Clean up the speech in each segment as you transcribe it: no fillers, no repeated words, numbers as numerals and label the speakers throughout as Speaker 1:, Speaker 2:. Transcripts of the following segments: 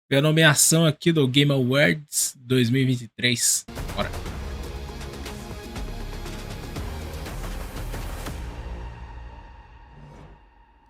Speaker 1: Ver a nomeação aqui do Game Awards 2023. Bora.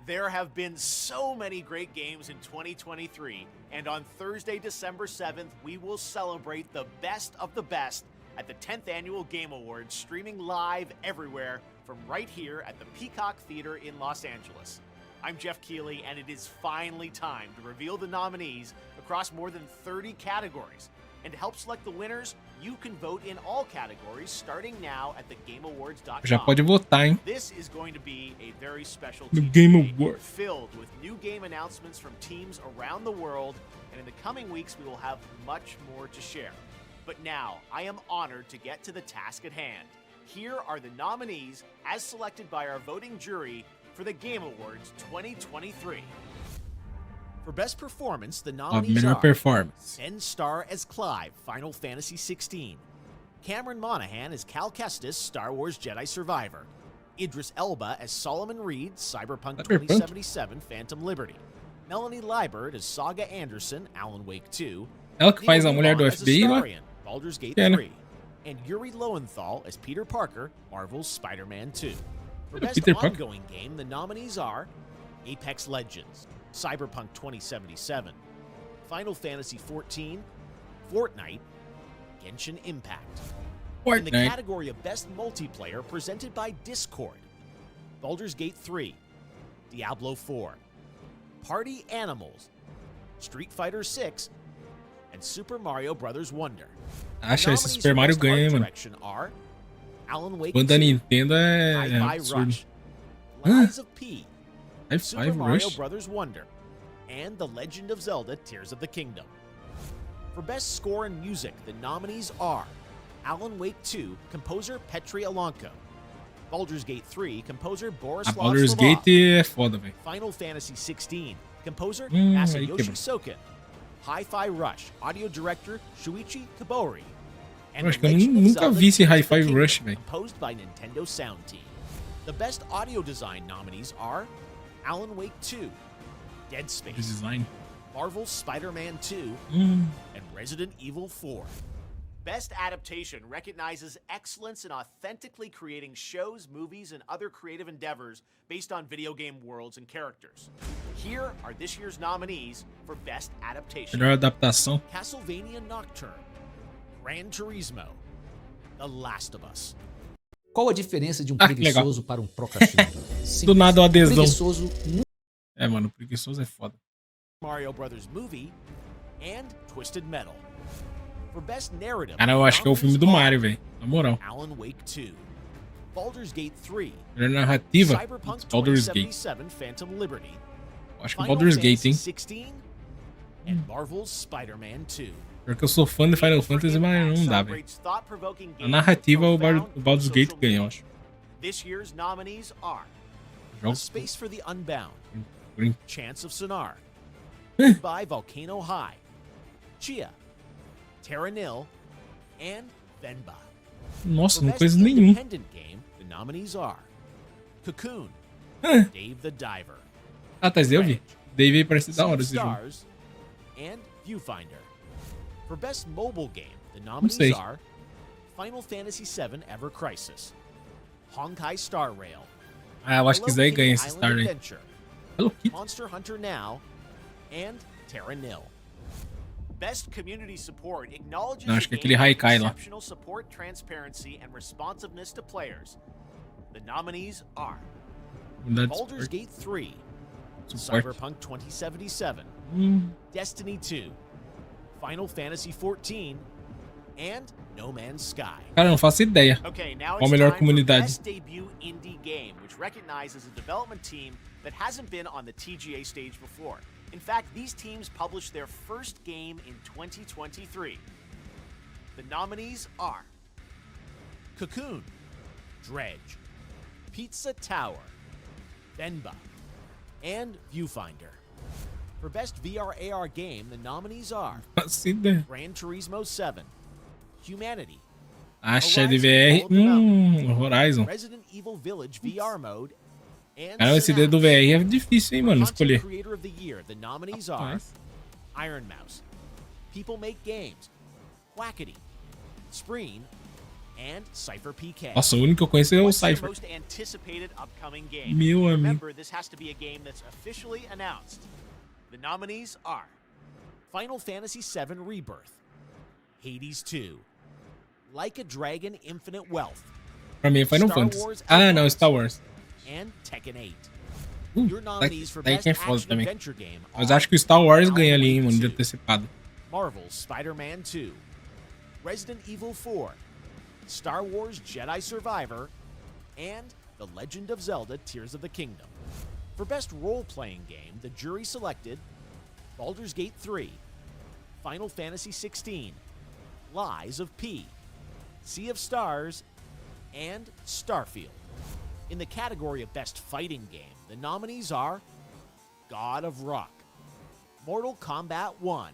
Speaker 2: There have been so many great games in 2023, and on Thursday, December 7th, we will celebrate the best of the best at the 10th Annual Game Awards, streaming live everywhere from right here at the Peacock Theater in Los Angeles. I'm Jeff Keighley, and it is finally time to reveal the nominees across more than 30 categories. And to help select the winners, you can vote in all categories starting now at thegameawards.com.
Speaker 1: Já pode votar, hein?
Speaker 2: This is going to be a very special
Speaker 1: No Game
Speaker 2: day
Speaker 1: Awards.
Speaker 2: filled with new game announcements from teams around the world, and in the coming weeks we will have much more to share. But now, I am honored to get to the task at hand. Here are the nominees as selected by our voting jury for the Game Awards 2023. For Best Performance, the nominees
Speaker 1: Melhor
Speaker 2: are
Speaker 1: performance.
Speaker 2: Ben Starr as Clive, Final Fantasy XVI. Cameron Monaghan as Cal Kestis, Star Wars Jedi Survivor. Idris Elba as Solomon Reed, Cyberpunk 2077, Phantom Liberty. Melanie Liebert as Saga Anderson, Alan Wake 2.
Speaker 1: Ela que faz a
Speaker 2: Neil
Speaker 1: mulher do
Speaker 2: Vaughn as
Speaker 1: FBI lá.
Speaker 2: Astarion, Baldur's Gate
Speaker 1: É, né?
Speaker 2: 3. And Yuri Lowenthal as Peter Parker, Marvel's Spider-Man 2. For Best
Speaker 1: Peter Parker.
Speaker 2: Ongoing Game, the nominees are Apex Legends, Cyberpunk 2077, Final Fantasy XIV, Fortnite, Genshin Impact. In the
Speaker 1: Fortnite.
Speaker 2: category of Best Multiplayer, presented by Discord, Baldur's Gate 3, Diablo 4, Party Animals, Street Fighter 6, and Super Mario Bros. Wonder.
Speaker 1: Acha,
Speaker 2: The
Speaker 1: esse
Speaker 2: nominees
Speaker 1: Super
Speaker 2: for
Speaker 1: Mario
Speaker 2: Best
Speaker 1: ganha,
Speaker 2: Art
Speaker 1: mano.
Speaker 2: Direction are Alan Wake
Speaker 1: Quando da
Speaker 2: 2,
Speaker 1: Nintendo é
Speaker 2: Hi-Fi
Speaker 1: absurdo.
Speaker 2: Rush, Lies of P,
Speaker 1: Hi-Fi
Speaker 2: Super Mario
Speaker 1: Rush.
Speaker 2: Bros. Wonder, and The Legend of Zelda Tears of the Kingdom. For Best Score and Music, the nominees are Alan Wake 2, composer Petri Alonco. Baldur's Gate 3, composer
Speaker 1: A
Speaker 2: Borislav
Speaker 1: Baldur's
Speaker 2: Slavov.
Speaker 1: Gate é foda, velho.
Speaker 2: Final Fantasy XVI, composer
Speaker 1: Aí
Speaker 2: Masayoshi
Speaker 1: quebrou.
Speaker 2: Soken. Hi-Fi Rush, audio director Shuichi Kobori. And
Speaker 1: Eu acho
Speaker 2: The
Speaker 1: que eu
Speaker 2: Legend of
Speaker 1: nunca
Speaker 2: Zelda
Speaker 1: vi esse
Speaker 2: Tears of the
Speaker 1: Hi-Fi
Speaker 2: Kingdom,
Speaker 1: Rush, velho.
Speaker 2: composed by Nintendo Sound Team. The Best Audio Design nominees are Alan Wake 2, Dead Space,
Speaker 1: Design.
Speaker 2: Marvel's Spider-Man 2, and Resident Evil 4. Best Adaptation recognizes excellence in authentically creating shows, movies, and other creative endeavors based on video game worlds and characters. Here are this year's nominees for Best Adaptation.
Speaker 1: Melhor adaptação.
Speaker 2: Castlevania Nocturne, Gran Turismo, The Last of Us.
Speaker 3: Qual a diferença de um
Speaker 1: Ah, que legal.
Speaker 3: preguiçoso para um procrastinador? Simples.
Speaker 1: Do nada uma adesão.
Speaker 3: Preguiçoso
Speaker 1: É, mano, preguiçoso é foda.
Speaker 2: Mario Brothers Movie, and Twisted Metal. For Best Narrative,
Speaker 1: Cara, eu acho que é o filme do Mario, velho. Na moral.
Speaker 2: Alan Wake 2, Baldur's Gate 3,
Speaker 1: Melhor narrativa.
Speaker 2: Cyberpunk
Speaker 1: Baldur's Gate.
Speaker 2: 2077, Phantom Liberty,
Speaker 1: Eu acho que o
Speaker 2: Final
Speaker 1: Baldur's Gate, hein?
Speaker 2: Fantasy 16, and Marvel's Spider-Man 2.
Speaker 1: Porque eu sou fã de Final Fantasy, mas não dá, velho. A narrativa, o Baldur's Gate ganha, eu acho.
Speaker 2: This year's nominees are A
Speaker 1: Jogos
Speaker 2: Space for the Unbound,
Speaker 1: por
Speaker 2: Chance of Sonar, by Volcano High, Chia, Terra Nil, and Venba.
Speaker 1: Nossa,
Speaker 2: For
Speaker 1: não
Speaker 2: Best
Speaker 1: conheço nenhum.
Speaker 2: Independent Game, the nominees are Cocoon,
Speaker 1: Ah,
Speaker 2: Dave the Diver,
Speaker 1: tá, eu vi. Dave parece da hora
Speaker 2: Sea
Speaker 1: esse jogo.
Speaker 2: Stars, and Viewfinder. For Best Mobile Game, the
Speaker 1: sei.
Speaker 2: nominees are Final Fantasy VII Ever Crisis, Honkai Star Rail,
Speaker 1: Ah, eu acho que isso aí
Speaker 2: Hello
Speaker 1: ganha
Speaker 2: Kitty
Speaker 1: esse
Speaker 2: Island
Speaker 1: Star aí.
Speaker 2: Adventure,
Speaker 1: Hello Kitty.
Speaker 2: Monster Hunter Now, and Terra Nil. Best Community Support acknowledges
Speaker 1: Não, acho
Speaker 2: the
Speaker 1: que aquele
Speaker 2: game's
Speaker 1: Haikai lá.
Speaker 2: exceptional support, transparency, and responsiveness to players. The nominees are
Speaker 1: Unidade de
Speaker 2: Baldur's
Speaker 1: suporte.
Speaker 2: Gate 3,
Speaker 1: Suporte.
Speaker 2: Cyberpunk 2077, Destiny 2, Final Fantasy 14, and No Man's Sky.
Speaker 1: Cara, eu não faço ideia.
Speaker 2: Okay, now
Speaker 1: Qual a
Speaker 2: it's
Speaker 1: melhor
Speaker 2: time
Speaker 1: comunidade?
Speaker 2: for Best Debut Indie Game, which recognizes a development team that hasn't been on the TGA stage before. In fact, these teams published their first game in 2023. The nominees are Cocoon, Dredge, Pizza Tower, Venba, and Viewfinder. For Best VR AR Game, the nominees are
Speaker 1: Faço ideia.
Speaker 2: Gran Turismo 7, Humanity,
Speaker 1: Acha de VR. Horizon.
Speaker 2: Resident Evil Village VR Mode, and
Speaker 1: Cara, esse dedo do VR é difícil, hein, mano,
Speaker 2: Content
Speaker 1: escolher.
Speaker 2: Creator of the Year, the nominees are
Speaker 1: Rapaz.
Speaker 2: Iron Mouse, People Make Games, Whackity, Spreen, and Cypher PK.
Speaker 1: Nossa, o único que eu conheço é o
Speaker 2: What's your
Speaker 1: Cypher.
Speaker 2: most anticipated upcoming game?
Speaker 1: Meu amigo.
Speaker 2: Remember, this has to be a game that's officially announced. The nominees are Final Fantasy VII Rebirth, Hades 2, Like a Dragon Infinite Wealth,
Speaker 1: Pra mim é Final
Speaker 2: Star
Speaker 1: Fantasy.
Speaker 2: Wars
Speaker 1: Ah, não,
Speaker 2: Outlaws.
Speaker 1: Star Wars.
Speaker 2: and Tekken 8.
Speaker 1: Uh,
Speaker 2: Your nominees for
Speaker 1: daí
Speaker 2: Best
Speaker 1: que é foda
Speaker 2: Action
Speaker 1: também.
Speaker 2: Adventure Game
Speaker 1: Mas
Speaker 2: are
Speaker 1: acho que o Star Wars ganha ali, hein,
Speaker 2: Alan
Speaker 1: mano, de
Speaker 2: Wake 2,
Speaker 1: antecipado.
Speaker 2: Marvel's Spider-Man 2, Resident Evil 4, Star Wars Jedi Survivor, and The Legend of Zelda Tears of the Kingdom. For Best Role-Playing Game, the jury selected Baldur's Gate 3, Final Fantasy XVI, Lies of P, Sea of Stars, and Starfield. In the category of Best Fighting Game, the nominees are God of Rock, Mortal Kombat 1,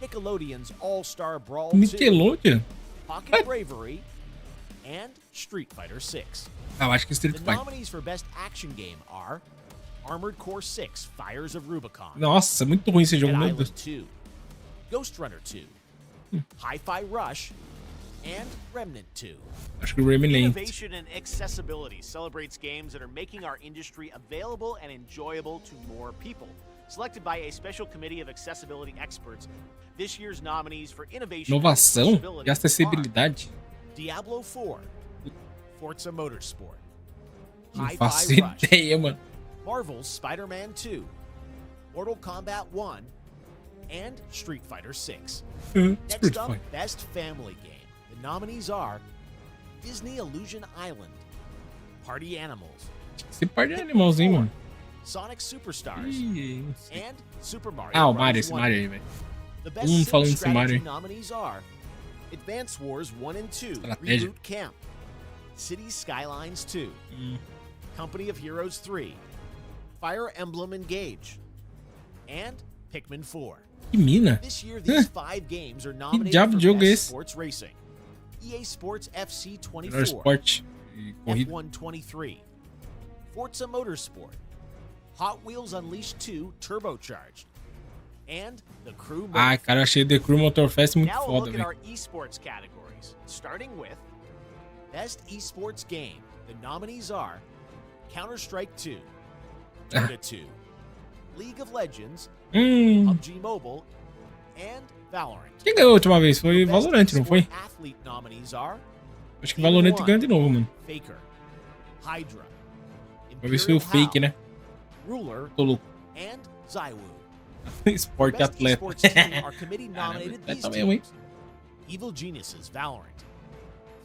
Speaker 2: Nickelodeon's All-Star Brawl 2,
Speaker 1: Nickelodeon?
Speaker 2: Pocket Bravery, and Street Fighter 6.
Speaker 1: Ah, eu acho que Street
Speaker 2: The
Speaker 1: Fighter.
Speaker 2: nominees for Best Action Game are Armored Core 6, Fires of Rubicon,
Speaker 1: Nossa, muito ruim esse jogo,
Speaker 2: Dead
Speaker 1: meu
Speaker 2: Island
Speaker 1: Deus.
Speaker 2: 2, Ghost Runner 2, Hi-Fi Rush, and Remnant 2.
Speaker 1: Acho que o Remnant.
Speaker 2: Innovation and accessibility celebrates games that are making our industry available and enjoyable to more people. Selected by a special committee of accessibility experts, this year's nominees for innovation and
Speaker 1: Inovação
Speaker 2: accessibility
Speaker 1: e acessibilidade.
Speaker 2: are Diablo 4, Forza Motorsport,
Speaker 1: Não
Speaker 2: Hi-Fi
Speaker 1: faço
Speaker 2: Rush,
Speaker 1: ideia, mano.
Speaker 2: Marvel's Spider-Man 2, Mortal Kombat 1, and Street Fighter 6.
Speaker 1: Street
Speaker 2: Next up,
Speaker 1: Fighter.
Speaker 2: Best Family Game. The nominees are Disney Illusion Island, Party Animals,
Speaker 1: Esse par de animalzinho, mano.
Speaker 2: Sonic Superstars,
Speaker 1: Ih, não sei.
Speaker 2: and Super Mario
Speaker 1: Ah, o
Speaker 2: Bros.
Speaker 1: Mario, esse
Speaker 2: Wonder.
Speaker 1: Mario aí, velho.
Speaker 2: The
Speaker 1: Todo
Speaker 2: Best
Speaker 1: mundo
Speaker 2: Sim
Speaker 1: falando desse
Speaker 2: Strategy
Speaker 1: Mario aí.
Speaker 2: nominees are Advance Wars 1 and 2,
Speaker 1: Estratégia.
Speaker 2: Reboot Camp, Cities Skylines 2,
Speaker 1: Hum.
Speaker 2: Company of Heroes 3, Fire Emblem Engage, and Pikmin 4.
Speaker 1: Que mina.
Speaker 2: This year, these 5 games are nominated
Speaker 1: diabo
Speaker 2: for
Speaker 1: de jogo é
Speaker 2: Best
Speaker 1: esse?
Speaker 2: Sports Racing. EA Sports FC
Speaker 1: Melhor
Speaker 2: 24,
Speaker 1: esporte e corrida.
Speaker 2: F1 23, Forza Motorsport, Hot Wheels Unleashed 2 Turbocharged, and The Crew
Speaker 1: Ai,
Speaker 2: Mode.
Speaker 1: cara, eu achei The Crew Motorfest muito
Speaker 2: Now a
Speaker 1: foda,
Speaker 2: look at
Speaker 1: velho.
Speaker 2: our esports categories, starting with Best Esports Game. The nominees are Counter-Strike 2, Dota 2, League of Legends, PUBG Mobile, and Valorant.
Speaker 1: Quem ganhou a última vez? Foi
Speaker 2: The Best
Speaker 1: Valorant, não foi?
Speaker 2: Esport Athlete nominees are
Speaker 1: Acho que Valorant ganha de novo, mano.
Speaker 2: Faker, Hydra,
Speaker 1: Pra ver se foi o
Speaker 2: Imperial
Speaker 1: fake, né?
Speaker 2: Hal, Ruler,
Speaker 1: Tô louco.
Speaker 2: and Zywoo.
Speaker 1: Esporte
Speaker 2: Best
Speaker 1: atleta.
Speaker 2: esports team are committee nominated
Speaker 1: Caramba,
Speaker 2: these
Speaker 1: tá mesmo, hein?
Speaker 2: teams: Evil Geniuses Valorant,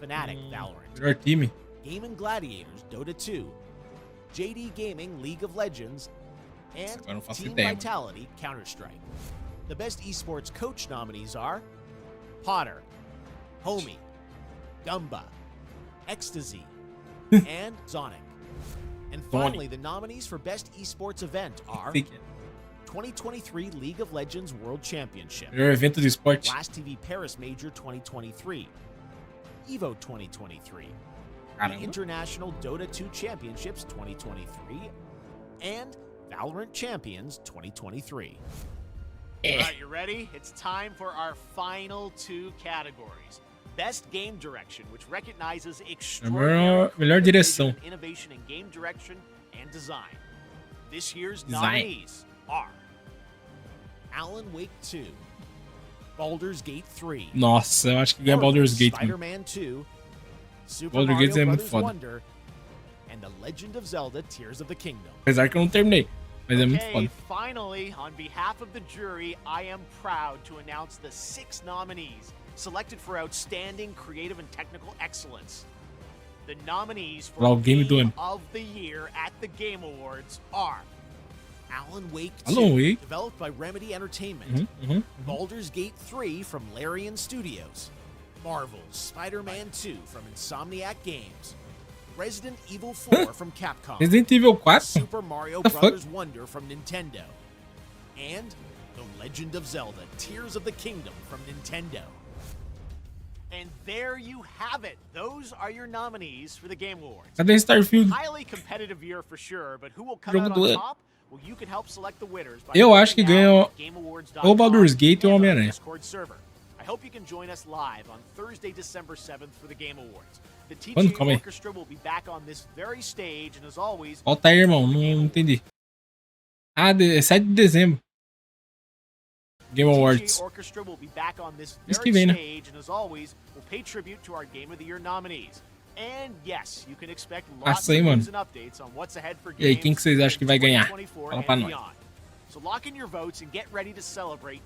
Speaker 2: Fnatic Valorant,
Speaker 1: Melhor time.
Speaker 2: Game & Gladiators Dota 2, JD Gaming League of Legends, and
Speaker 1: Agora eu não faço
Speaker 2: Team
Speaker 1: ideia, mano.
Speaker 2: Vitality Counter-Strike. The best esports coach nominees are Potter, Homie, Gumba, Ecstasy, and Sonic. And finally, the nominees for best esports event are
Speaker 1: Fake.
Speaker 2: 2023 League of Legends World Championship,
Speaker 1: Melhor evento de esporte.
Speaker 2: Blast TV Paris Major 2023, EVO 2023, the
Speaker 1: Caramba.
Speaker 2: International Dota 2 Championships 2023, and Valorant Champions 2023. All right, you ready? It's time for our final 2 categories. Best Game Direction, which recognizes extraordinary
Speaker 1: melhor
Speaker 2: creative
Speaker 1: direção.
Speaker 2: vision, innovation in game direction and design. This year's
Speaker 1: Design.
Speaker 2: nominees are Alan Wake 2, Baldur's Gate 3,
Speaker 1: Nossa, eu acho que ganha Baldur's Gate, mano.
Speaker 2: Spider-Man 2, Super
Speaker 1: Baldur's
Speaker 2: Mario
Speaker 1: Gate é muito
Speaker 2: Brothers
Speaker 1: foda.
Speaker 2: Wonder, and The Legend of Zelda Tears of the Kingdom.
Speaker 1: Apesar que eu não terminei. Mas é muito
Speaker 2: Okay,
Speaker 1: foda.
Speaker 2: finally, on behalf of the jury, I am proud to announce the 6 nominees selected for outstanding creative and technical excellence. The nominees for
Speaker 1: Lá, o game do
Speaker 2: Game
Speaker 1: ano.
Speaker 2: of the Year at the Game Awards are Alan Wake 2,
Speaker 1: Alan Wake.
Speaker 2: developed by Remedy Entertainment,
Speaker 1: Uhum.
Speaker 2: Baldur's Gate 3 from Larian Studios, Marvel's Spider-Man 2 from Insomniac Games, Resident Evil 4 from Capcom,
Speaker 1: Resident Evil 4?
Speaker 2: Super Mario
Speaker 1: The fuck?
Speaker 2: Brothers Wonder from Nintendo, and The Legend of Zelda Tears of the Kingdom from Nintendo. And there you have it. Those are your nominees for the Game Awards.
Speaker 1: Cadê Starfield?
Speaker 2: Highly competitive year for sure, but who will come
Speaker 1: Jogo
Speaker 2: out
Speaker 1: do
Speaker 2: on
Speaker 1: ano.
Speaker 2: top? Well, you can help select the winners by
Speaker 1: Eu acho que
Speaker 2: voting
Speaker 1: ganha
Speaker 2: now at GameAwards.com
Speaker 1: ou Baldur's Gate ou
Speaker 2: and on the
Speaker 1: Homem-Aranha.
Speaker 2: Discord server. I hope you can join us live on Thursday, December 7th for the Game Awards. The
Speaker 1: Quando?
Speaker 2: TGA
Speaker 1: Calma aí.
Speaker 2: Orchestra will be back on this very stage, and as always,
Speaker 1: Volta aí, irmão. Não entendi. Ah, é 7 de dezembro. Game Awards.
Speaker 2: TGA Orchestra will be back on this
Speaker 1: Mês
Speaker 2: very
Speaker 1: que vem, né?
Speaker 2: stage, and as always, we'll pay tribute to our Game of the Year nominees. And yes, you can expect lots
Speaker 1: Passa aí,
Speaker 2: of
Speaker 1: mano.
Speaker 2: news and updates on what's ahead for
Speaker 1: E aí,
Speaker 2: games
Speaker 1: quem que vocês acham que vai
Speaker 2: in
Speaker 1: ganhar?
Speaker 2: 2024
Speaker 1: Fala
Speaker 2: and
Speaker 1: pra nós.
Speaker 2: beyond. So lock in your votes and get ready to celebrate